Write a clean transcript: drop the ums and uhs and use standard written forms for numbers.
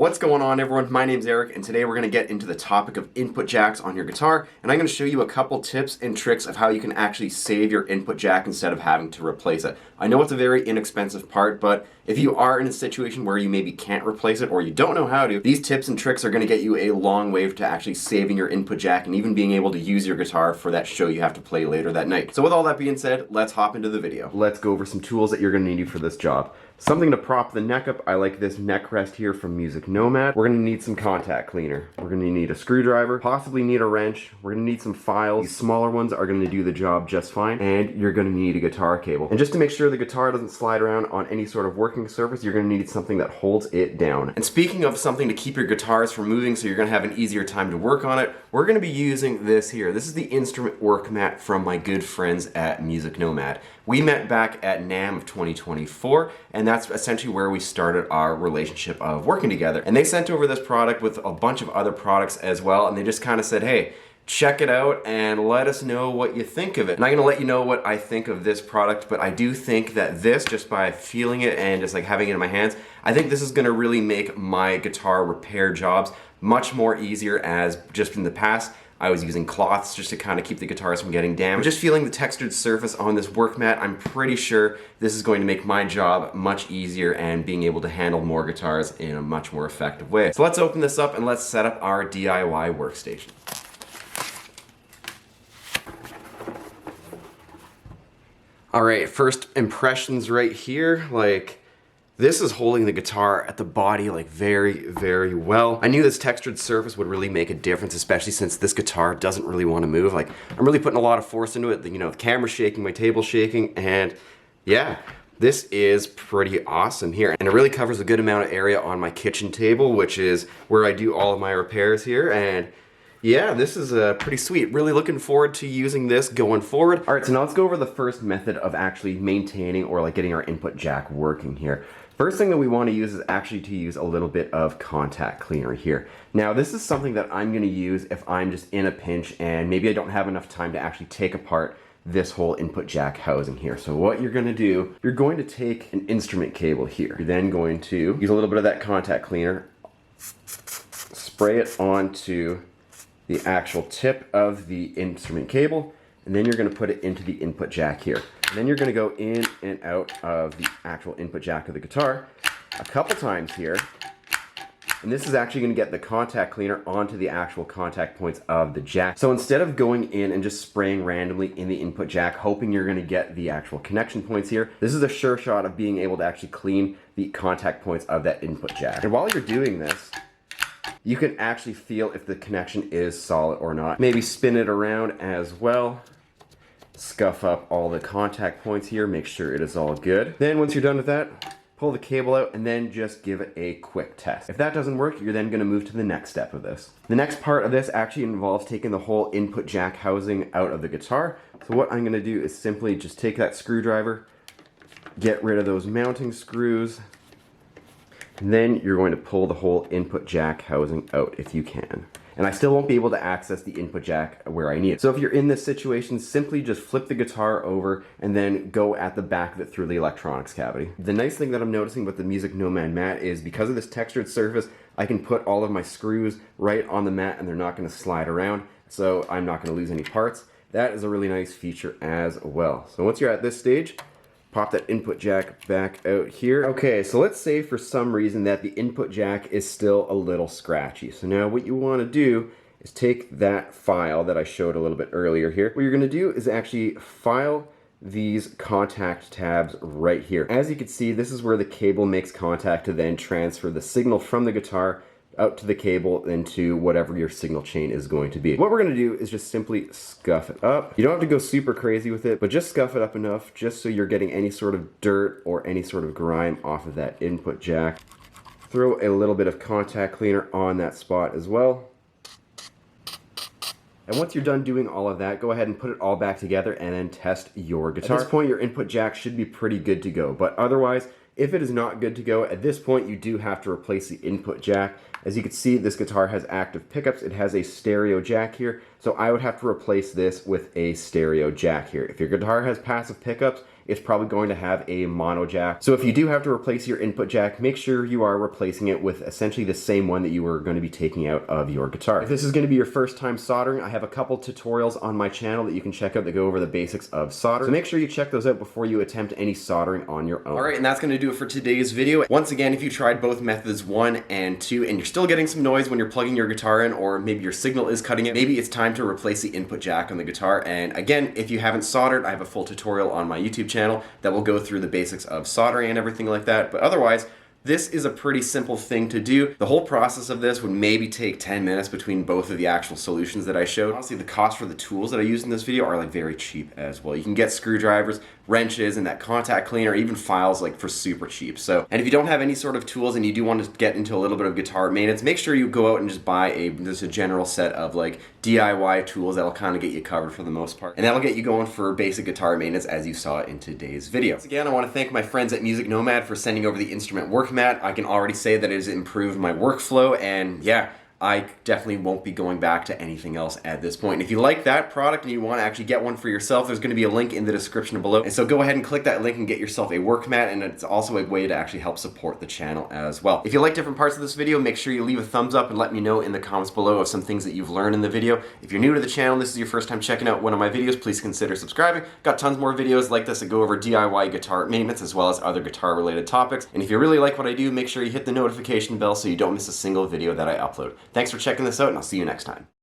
What's going on, everyone? My name's Eric, and today we're going to get into the topic of input jacks on your guitar, and I'm going to show you a couple tips and tricks of how you can actually save your input jack instead of having to replace it. I know it's a very inexpensive part, but if you are in a situation where you maybe can't replace it or you don't know how to, these tips and tricks are going to get you a long way to actually saving your input jack and even being able to use your guitar for that show you have to play later that night. So with all that being said, let's hop into the video. Let's go over some tools that you're going to need for this job. Something to prop the neck up. I like this neck rest here from Musicnomad. We're going to need some contact cleaner. We're going to need a screwdriver, possibly need a wrench. We're going to need some files. These smaller ones are going to do the job just fine. And you're going to need a guitar cable. And just to make sure the guitar doesn't slide around on any sort of working surface, you're going to need something that holds it down. And speaking of something to keep your guitars from moving so you're going to have an easier time to work on it, we're going to be using this here. This is the instrument Workmat from my good friends at Musicnomad. We met back at NAMM of 2024, and that's essentially where we started our relationship of working together. And they sent over this product with a bunch of other products as well, and they just kind of said, hey, check it out and let us know what you think of it. And I'm gonna let you know what I think of this product, but I do think that this, just by feeling it and just like having it in my hands, I think this is gonna really make my guitar repair jobs much more easier, as just in the past, I was using cloths just to kind of keep the guitars from getting damaged. Just feeling the textured surface on this Workmat, I'm pretty sure this is going to make my job much easier and being able to handle more guitars in a much more effective way. So let's open this up and let's set up our DIY workstation. Alright, first impressions right here, this is holding the guitar at the body very, very well. I knew this textured surface would really make a difference, especially since this guitar doesn't really want to move. I'm really putting a lot of force into it. The camera's shaking, my table's shaking, and yeah, this is pretty awesome here. And it really covers a good amount of area on my kitchen table, which is where I do all of my repairs here. And yeah, this is pretty sweet. Really looking forward to using this going forward. All right, so now let's go over the first method of actually maintaining or getting our input jack working here. First thing that we want to use is actually to use a little bit of contact cleaner here. Now, this is something that I'm going to use if I'm just in a pinch and maybe I don't have enough time to actually take apart this whole input jack housing here. So what you're going to do, you're going to take an instrument cable here. You're then going to use a little bit of that contact cleaner, spray it onto the actual tip of the instrument cable, and then you're going to put it into the input jack here. And then you're going to go in and out of the actual input jack of the guitar a couple times here. And this is actually going to get the contact cleaner onto the actual contact points of the jack. So instead of going in and just spraying randomly in the input jack, hoping you're going to get the actual connection points here, this is a sure shot of being able to actually clean the contact points of that input jack. And while you're doing this, you can actually feel if the connection is solid or not. Maybe spin it around as well. Scuff up all the contact points here, make sure it is all good. Then once you're done with that, pull the cable out and then just give it a quick test. If that doesn't work, you're then going to move to the next step of this. The next part of this actually involves taking the whole input jack housing out of the guitar. So what I'm going to do is simply just take that screwdriver, get rid of those mounting screws, and then you're going to pull the whole input jack housing out if you can. And I still won't be able to access the input jack where I need it. So if you're in this situation, simply just flip the guitar over and then go at the back of it through the electronics cavity. The nice thing that I'm noticing with the Musicnomad mat is because of this textured surface, I can put all of my screws right on the mat and they're not going to slide around, so I'm not going to lose any parts. That is a really nice feature as well. So once you're at this stage, pop that input jack back out here. Okay, so let's say for some reason that the input jack is still a little scratchy. So now what you want to do is take that file that I showed a little bit earlier here. What you're going to do is actually file these contact tabs right here. As you can see, this is where the cable makes contact to then transfer the signal from the guitar out to the cable into whatever your signal chain is going to be. What we're going to do is just simply scuff it up. You don't have to go super crazy with it, but just scuff it up enough just so you're getting any sort of dirt or any sort of grime off of that input jack. Throw a little bit of contact cleaner on that spot as well. And once you're done doing all of that, go ahead and put it all back together and then test your guitar. At this point, your input jack should be pretty good to go, but otherwise, if it is not good to go, at this point you do have to replace the input jack. As you can see, this guitar has active pickups. It has a stereo jack here, so I would have to replace this with a stereo jack here. If your guitar has passive pickups it's probably going to have a mono jack. So if you do have to replace your input jack, make sure you are replacing it with essentially the same one that you were going to be taking out of your guitar. If this is going to be your first time soldering, I have a couple tutorials on my channel that you can check out that go over the basics of solder. So make sure you check those out before you attempt any soldering on your own. All right, and that's going to do it for today's video. Once again, if you tried both methods 1 and 2 and you're still getting some noise when you're plugging your guitar in, or maybe your signal is cutting it, maybe it's time to replace the input jack on the guitar. And again, if you haven't soldered, I have a full tutorial on my YouTube channel that will go through the basics of soldering and everything like that. But otherwise, this is a pretty simple thing to do. The whole process of this would maybe take 10 minutes between both of the actual solutions that I showed. Honestly, the cost for the tools that I used in this video are like very cheap as well. You can get screwdrivers, wrenches, and that contact cleaner, even files like for super cheap. So, and if you don't have any sort of tools and you do want to get into a little bit of guitar maintenance, make sure you go out and just buy just a general set of like DIY tools that'll kind of get you covered for the most part. And that'll get you going for basic guitar maintenance as you saw in today's video. Once again, I want to thank my friends at Musicnomad for sending over the instrument Workmat. I can already say that it has improved my workflow, and yeah, I definitely won't be going back to anything else at this point. And if you like that product and you want to actually get one for yourself, there's going to be a link in the description below. And so go ahead and click that link and get yourself a Workmat, and it's also a way to actually help support the channel as well. If you like different parts of this video, make sure you leave a thumbs up and let me know in the comments below of some things that you've learned in the video. If you're new to the channel, this is your first time checking out one of my videos, please consider subscribing. Got tons more videos like this that go over DIY guitar maintenance as well as other guitar related topics. And if you really like what I do, make sure you hit the notification bell so you don't miss a single video that I upload. Thanks for checking this out, and I'll see you next time.